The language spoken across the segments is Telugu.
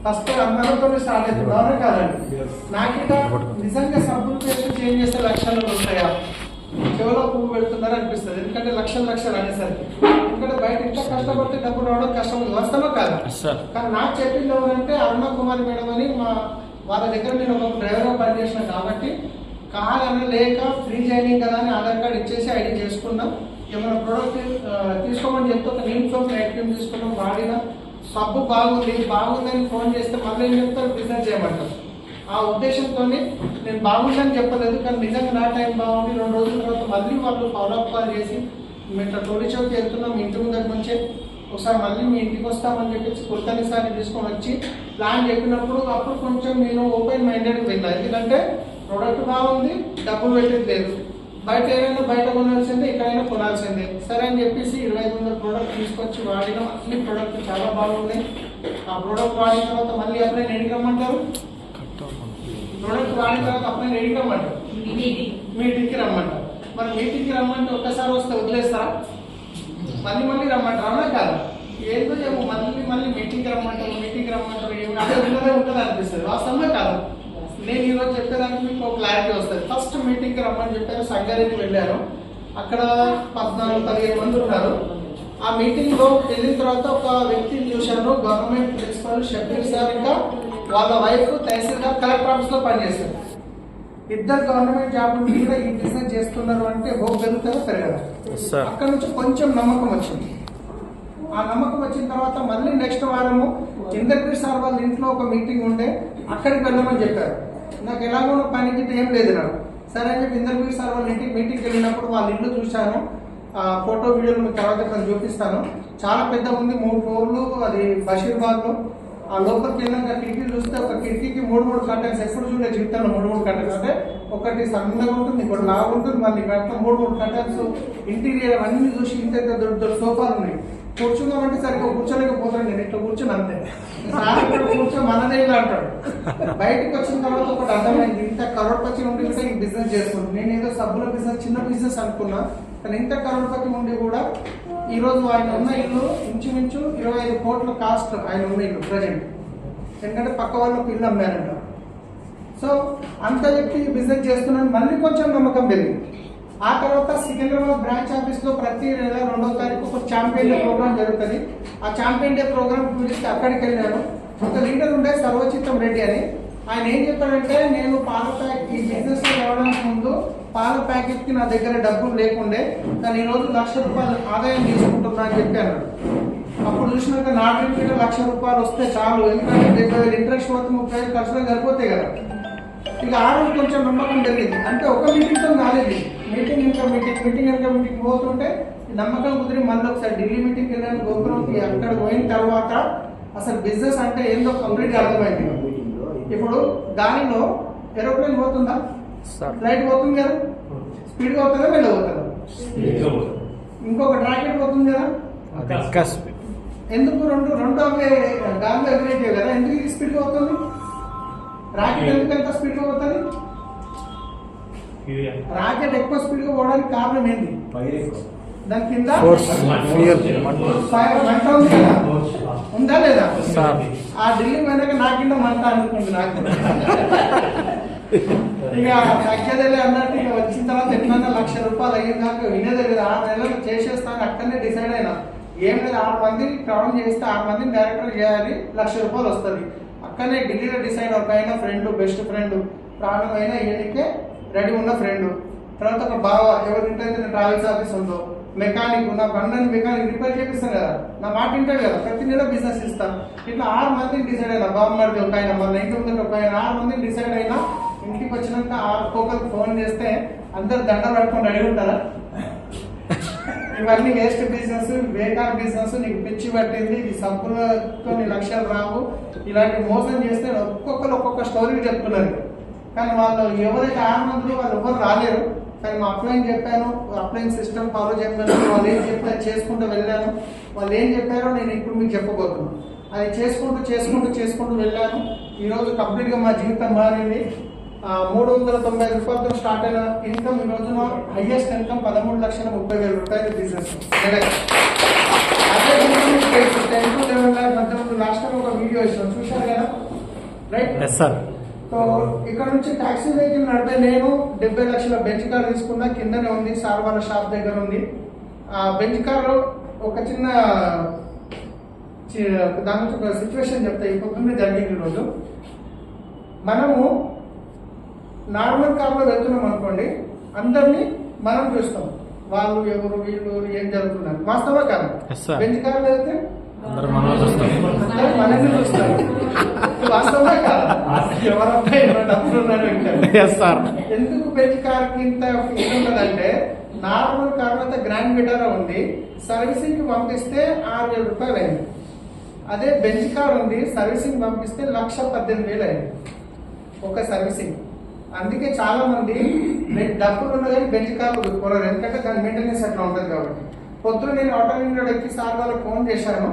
ఫస్ట్ అందరితో స్టార్ట్ అవుతుంది అవునా కాదండి. నాకిట నిజంగా సబ్బులు పేస్ట్ చేంజ్ చేస్తే లక్షలు ఉంటాయా, చెవులో పువ్వు పెడుతున్నారని అనిపిస్తుంది. ఎందుకంటే లక్షలు అనేసరికి ఎందుకంటే బయట ఇంత కష్టపడితే డబ్బులు రావడం కష్టం వస్తామో కాదు. కానీ నాకు చెప్పింది ఎవరంటే అరుణ కుమారి మేడం అని వాళ్ళ దగ్గర నేను ఒక డ్రైవర్గా పనిచేసిన కాబట్టి కావాలని లేక ఫ్రీ జాయినింగ్ కదా అని ఆధార్ కార్డు ఇచ్చేసి ఐడి చేసుకున్నాం. ఏమైనా ప్రోడక్ట్ తీసుకోమని చెప్తే ఒక నీమ్ సోప్ నైట్ క్రీమ్ తీసుకున్నాం, వాడిన సబ్బు బాగుందని ఫోన్ చేస్తే మళ్ళీ ఏం చెప్తారు, బిజినెస్ చేయమంటారు. ఆ ఉద్దేశంతో నేను బాగుందని చెప్పలేదు, కానీ నిజంగా నా టైం బాగుంది. 2 రోజుల తర్వాత మళ్ళీ వాళ్ళు ఫాలోఅప్ కాల్ చేసి మేము ఇట్లా టోలీ చౌక్ వెళ్తున్నాం, మీ ఇంటి ముందర నుంచే ఒకసారి మళ్ళీ మీ ఇంటికి వస్తామని చెప్పేసి కొత్తసారి తీసుకొని వచ్చి ప్లాన్ చెప్పినప్పుడు అప్పుడు కొంచెం నేను ఓపెన్ మైండెడ్గా వెళ్ళా. ఎందుకంటే ప్రోడక్ట్ బాగుంది, డబ్బులు పెట్టేది లేదు, బయట కొనాల్సిందే, ఇక్కడైనా కొనాల్సిందే. సరే అని చెప్పేసి 2500 ప్రోడక్ట్ తీసుకొచ్చి వాడిన అన్ని ప్రోడక్ట్ చాలా బాగున్నాయి. ఆ ప్రోడక్ట్ వాడిన తర్వాత మళ్ళీ అప్లై ఎడికి రమ్మంటారు, ప్రోడక్ట్ వాడిన తర్వాత అప్లై ఎడికి రమ్మంటారు, మీటింగ్కి రమ్మంటారు. మరి మీటింగ్కి రమ్మంటే ఒక్కసారి వస్తే వదిలేస్తారా, మళ్ళీ రమ్మంటారు అవునా కాదు. ఏదో ఏమో మళ్ళీ మీటింగ్కి రమ్మంటారు ఏమి అదే ఉంటుంది అనిపిస్తుంది. వాస్తవమే కాదు. నేను ఈరోజు చెప్పేదానికి మీకు క్లారిటీ వస్తుంది. ఫస్ట్ మీటింగ్కి రమ్మని చెప్పారు, సంగారెడ్డి వెళ్ళారు. అక్కడ 14-15 మంది ఉన్నారు. ఆ మీటింగ్లో వెళ్ళిన తర్వాత ఒక వ్యక్తిని చూశాను, గవర్నమెంట్ ప్రిన్సిపల్ షబీర్ సార్, ఇంకా వాళ్ళ వైఫ్ తహసీల్దార్ కలెక్టర్ ఆఫీస్లో పనిచేస్తారు. ఇద్దరు గవర్నమెంట్ జాబ్ నుండి కూడా ఈ బిజినెస్ చేస్తున్నారు అంటే హోప్ పెరుగుతారో పెరగదా. అక్కడ నుంచి కొంచెం నమ్మకం వచ్చింది. ఆ నమ్మకం వచ్చిన తర్వాత మళ్ళీ నెక్స్ట్ వారము ఇంద్రపీర్ సార్ వాళ్ళ ఇంట్లో ఒక మీటింగ్ ఉండే, అక్కడికి వెళ్ళమని చెప్పారు. నాకు ఎలాగో పనికి ఏం లేదు నాకు. సరే అని చెప్పి ఇంద్రపీర్ సార్ వాళ్ళ ఇంటికి మీటింగ్కి వెళ్ళినప్పుడు వాళ్ళ ఇల్లు చూశాను. ఫోటో వీడియోలు మీకు తర్వాత చూపిస్తాను. చాలా పెద్ద ఉంది, 3 ఫ్లోర్లు, అది బషీర్బాగ్లో. ఆ లోపలికి వెళ్ళినాక కిటికీలు చూస్తే ఒక కిటికీకి 3 కర్టెన్స్, ఎప్పుడు చూడే జీవితంలో 3 కర్టెన్స్. అంటే ఒకటి సన్నగా ఉంటుంది, ఇంకోటి లాగా ఉంటుంది, మళ్ళీ 3 కర్టెన్స్. ఇంటీరియర్ అన్ని చూసి ఇంత దొడ్డు సోఫాలు ఉన్నాయి. కూర్చున్నామంటే సరిగ్గా కూర్చోలేకపోతాను, నేను ఇట్లా కూర్చొని అంతే. సార్ ఇక్కడ కూర్చో మనదే అంటాడు. బయటకు వచ్చిన తర్వాత ఒకటి అర్థమైంది, ఇంత కరోడ్పతి ఉండి కూడా ఈ బిజినెస్ చేస్తుంది. నేను ఏదో సబ్బుల బిజినెస్ చిన్న బిజినెస్ అనుకున్నా, కానీ ఇంత కరోడ్పతి ఉండి కూడా ఈరోజు ఆయన ఉన్న ఇల్లు ఇంచుమించు 25 కోట్ల కాస్ట్ ఆయన ఉన్న ఇల్లు ప్రజెంట్. ఎందుకంటే పక్క వాళ్ళకి ఇల్లు అమ్మారంట. సో అంత వ్యక్తి బిజినెస్ చేస్తున్నాను, మళ్ళీ కొంచెం నమ్మకం పెరిగింది. ఆ తర్వాత సికింద్రాబాద్ బ్రాంచ్ ఆఫీస్లో ప్రతి నెల 2వ తారీఖు ఒక ఛాంపియన్ డే ప్రోగ్రామ్ జరుగుతుంది. ఆ ఛాంపియన్ డే ప్రోగ్రామ్ చూస్తే అక్కడికి వెళ్ళాను. ఒక లీడర్ ఉండే సర్వచిత్తం రెడ్డి అని. ఆయన ఏం చెప్పాడంటే, నేను పాల ప్యాకెట్ ఈ బిజినెస్ రావడానికి ముందు పాల ప్యాకెట్కి నా దగ్గర డబ్బులు లేకుండే, కానీ ఈరోజు ₹1,00,000 ఆదాయం తీసుకుంటున్నా అని చెప్పాను. అప్పుడు చూసినాక నా డ్రీమ్ మీద ₹1,00,000 వస్తే చాలు, ఎందుకంటే 70,000 ఇంట్రెస్ట్ పోతే 30,000 ఖర్చులో సరిపోతాయి కదా. ఇక ఆ రోజు కొంచెం నమ్మకం జరిగింది. అంటే ఒక మీటింగ్తో కాలేదు, మీటింగ్ పోతుంటే నమ్మకం కుదిరి మళ్ళీ ఒకసారి ఢిల్లీ మీటింగ్కి వెళ్ళాను, గోపురంకి. అక్కడ పోయిన తర్వాత అసలు బిజినెస్ అంటే ఏందో కంప్లీట్గా అర్థమైంది. ఇప్పుడు దానిలో ఏరోప్లేన్ పోతుందా, ఫ్లైట్ పోతుంది కదా, స్పీడ్గా పోతుందా, వెళ్ళబోతుందా, ఇంకొక రాకెట్ పోతుంది కదా. ఎందుకు రెండు అవే గాల్లో ఎగరేటివ్ కదా, ఎందుకు ఇది స్పీడ్గా పోతుంది? రాకెట్ ఎందుకు ఎంత స్పీడ్గా పోతుంది? రాకెట్ ఎక్కువ స్పీడ్గా పోవడానికి కారణం ఏంటి? దాని కింద మంట ఉంది కదా, ఉందా లేదా? ఆ ఢిల్లీ పోయినాక నా కింద మంట అనుకుంది నాకు. ఇక తగ్గేదే అన్నట్టు ఇక వచ్చిన తర్వాత ఎట్లన్నా ₹1,00,000 అయ్యిందాక వినేదే లేదు. 6 నెలలు చేసేస్తాను అక్కడనే డిసైడ్ అయినా. ఏం లేదు, 6 మంది క్రౌన్ చేస్తే 6 మందిని డైరెక్టర్ చేయాలి, ₹1,00,000 వస్తుంది. అక్కడనే ఢిల్లీలో డిసైడ్ ఒక ఆయన ఫ్రెండ్, బెస్ట్ ఫ్రెండ్, ప్రాణమైన ఈయనకే రెడీ ఉన్న ఫ్రెండ్. తర్వాత ఒక బావ, ఎవరింటే ట్రావెల్స్ ఆఫీస్ ఉందో, మెకానిక్, నా బండిని మెకానిక్ రిపేర్ చేపిస్తాను కదా, నా మాట వింటాడు కదా, ప్రతి నెల బిజినెస్ ఇస్తాను. ఇట్లా 6 మందిని డిసైడ్ అయినా. బామ్మడిది ఒక ఆయన, మన ఇంటి ముందు ఒక ఆయన, 6 మందిని డిసైడ్ అయినా. ఇంటికి వచ్చినాక 6 కోకలకు ఫోన్ చేస్తే అందరు దండ పట్టుకొని రెడీ ఉంటారా? ఇవన్నీ వేస్ట్ బిజినెస్, బేకార్ బిజినెస్, నీకు పిచ్చి పట్టింది, ఈ సబ్బులతో లక్షలు రావు, ఇలాంటి మోసం చేస్తే ఒక్కొక్కరు ఒక్కొక్క స్టోరీ చెప్తున్నారు. కానీ వాళ్ళు ఎవరైతే 6 మందిలో వాళ్ళు ఎవరు రాలేరు. కానీ మా అప్లైన్ చెప్పాను, అప్లైన్ సిస్టమ్ ఫాలో చేయమని వాళ్ళు ఏం చెప్పారు చేసుకుంటూ వెళ్ళాను. వాళ్ళు ఏం చెప్పారో నేను ఇప్పుడు మీకు చెప్పబోతున్నాను. అది చేసుకుంటూ వెళ్ళాను. ఈరోజు కంప్లీట్గా మా జీవితం మారింది. ₹395 స్టార్ట్ అయిన ఇన్కమ్ ఈ రోజున హైయెస్ట్ ఇన్కమ్ ₹13,30,30,000 బిజినెస్. అదే 10 to 11 lakh మధ్య లాస్ట్ టైం ఒక వీడియో ఇచ్చాను చూశారు కదా, రైట్? సార్. సో ఇక్కడ నుంచి టాక్సీ వెహికల్ నడిపే నేను 70 లక్షల బెంచ్ కార్ తీసుకున్నా, కిందనే ఉంది, సార్ వాళ్ళ షాప్ దగ్గర ఉంది. ఆ బెంచ్ కార్ ఒక చిన్న దాని నుంచి ఒక సిచ్యువేషన్ చెప్తా. ఈ పొద్దున్నే జరిగింది రోజు. మనము నార్మల్ కార్లో వెళ్తున్నాం అనుకోండి, అందరినీ మనం చూస్తాం, వాళ్ళు ఎవరు వీళ్ళు ఏం జరుగుతున్నారు, వాస్తవా కాదు? బెంచ్ కార్లో వెళ్తే మనల్ని చూస్తారు, వాస్తవా కాదు? ఎవరన్నా డబ్బులు ఉన్నారు ఎందుకు బెంచ్ కార్ ఇంత ఫీల్ ఉంటుందంటే, నార్మల్ కార్ అయితే గ్రాండ్ విటారా ఉంది, సర్వీసింగ్ కి పంపిస్తే 6,000 రూపాయలు అయింది. అదే బెంచ్ కార్ ఉంది, సర్వీసింగ్ పంపిస్తే 1,18,000 అయింది ఒక సర్వీసింగ్. అందుకే చాలా మంది డబ్బులు ఉన్న కానీ బెంచ్ కార్లు కొనరు, ఎందుకంటే దాని మెయింటెనెన్స్ అట్లా ఉంటుంది కాబట్టి. పొద్దున నేను ఆటో ఇండియా ఎక్కి సార్ వాళ్ళకి ఫోన్ చేశాను,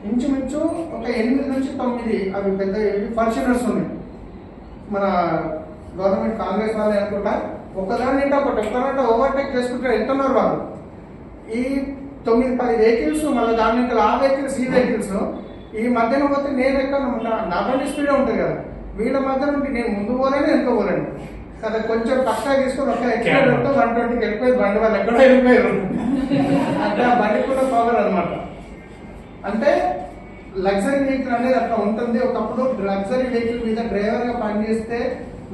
ఇంచుమించు ఒక 8 నుంచి 9 అవి పెద్ద ఫార్చునర్స్ ఉన్నాయి, మన గవర్నమెంట్ కాంగ్రెస్ వాళ్ళే అనుకుంటా. ఒకదాని ఒకదాంట్లో ఓవర్టేక్ చేసుకుంటే వెళ్తున్నారు వాళ్ళు. ఈ 9-10 వెహికల్స్, మళ్ళీ దాని నుంచి ఆ వెహికల్స్ ఈ వెహికల్స్ ఈ మధ్యన పోతే నేను ఎక్కడ నా బండి స్పీడే ఉంటుంది కదా, వీళ్ళ మధ్య నుండి నేను ముందు పోలేను వెనుక పోలేను కదా, కొంచెం పక్కా తీసుకొని ఒక ఎక్స్ట్రా 120కి వెళ్ళిపోయి బండి వాళ్ళు ఎక్కడో వెళ్ళిపోయారు అంటే ఆ బండి కూడా పవర్ అనమాట. అంటే లగ్జరీ వెహికల్ అనేది అట్లా ఉంటుంది. ఒకప్పుడు లగ్జరీ వెహికల్ మీద డ్రైవర్ గా పనిచేస్తే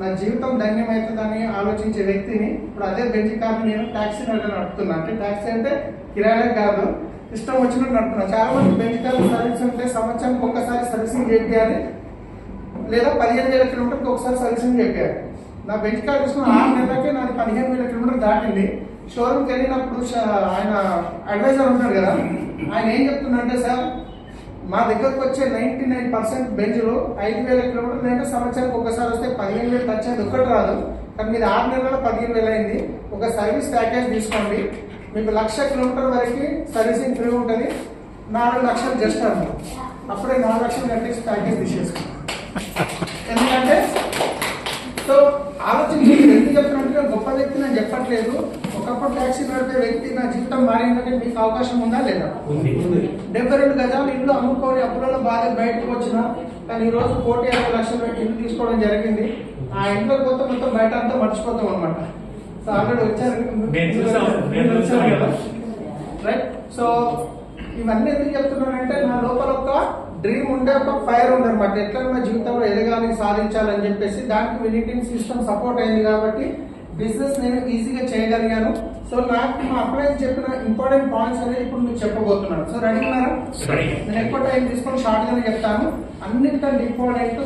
నా జీవితం ధన్యమవుతుందని ఆలోచించే వ్యక్తిని ఇప్పుడు అదే బెంచ్ కార్ని నేను ట్యాక్సీ నడుపుతున్నా. అంటే ట్యాక్సీ అంటే కిరాయిలకు కాదు, ఇష్టం వచ్చినట్టు నడుపుతున్నా. చాలా మంది బెంచ్ కార్ సర్వీస్ ఉంటే సంవత్సరానికి ఒక్కసారి సర్వీసింగ్ చేయాలి, లేదా 15,000 కిలోమీటర్కి ఒకసారి సర్వీసింగ్ చేయాలి. నా బెంచ్ కార్ తీసుకున్న 6 నెలలకే నాది 15,000 కిలోమీటర్ దాటింది. షోరూమ్కి వెళ్ళినప్పుడు ఆయన అడ్వైజర్ ఉంటాడు కదా, ఆయన ఏం చెప్తున్నాడంటే, సార్ మా దగ్గరకు వచ్చే 99% బెంచ్లు 5,000 కిలోమీటర్లు అంటే సంవత్సరానికి ఒకసారి వస్తే 15,000 వచ్చేది ఒక్కటి రాదు, కానీ మీరు 6 నెలల్లో 15,000 అయింది. ఒక సర్వీస్ ప్యాకేజ్ తీసుకోండి, మీకు 1,00,000 కిలోమీటర్ వరకు సర్వీసింగ్ ఫ్రీ ఉంటుంది, 4 లక్షలు జస్ట్ అంటారు. అప్పుడే 4 లక్షలు కట్టేసి ప్యాకేజ్ తీసేసుకోండి. ఎందుకంటే సో ఆలోచించి ఎందుకు చెప్తున్నట్టుగా గొప్ప వ్యక్తి నేను చెప్పట్లేదు. ఒకప్పుడు ట్యాక్సీ నడిపే వ్యక్తి నా జీవితం మారిందంటే మీకు అవకాశం ఉందా లేదా? 72 గజాలు ఇల్లు అమ్ముకొని అప్పులలో బాధ బయటకు వచ్చిన, కానీ ఈ రోజు 1,50 లక్షలు పెట్టి ఇల్లు తీసుకోవడం జరిగింది. ఆ ఇంట్లో కొత్త మొత్తం బయట అంతా మర్చిపోతాం అనమాట. సో ఆల్రెడీ వచ్చారు కదా, రైట్? సో ఇవన్నీ ఎందుకు చెప్తున్నానంటే, నా లోపల ఒక డ్రీమ్ ఉండే, ఒక ఫైర్ ఉండే అనమాట, ఎట్లా నా జీవితంలో ఎదగాలి సాధించాలని చెప్పేసి. దానికి వినిటింగ్ సిస్టమ్ సపోర్ట్ అయింది కాబట్టి బిజినెస్ నేను ఈజీగా చేయగలిగాను. సో నాకు మా అప్లైన్స్ చెప్పిన ఇంపార్టెంట్ పాయింట్స్ అనేది ఇప్పుడు మీకు చెప్పబోతున్నాను. సో రెడీ ఉన్నారా? నేను ఎక్కువ టైం తీసుకొని షార్ట్ గానే చెప్తాను. అన్నిటికంటే ఇంపార్టెంట్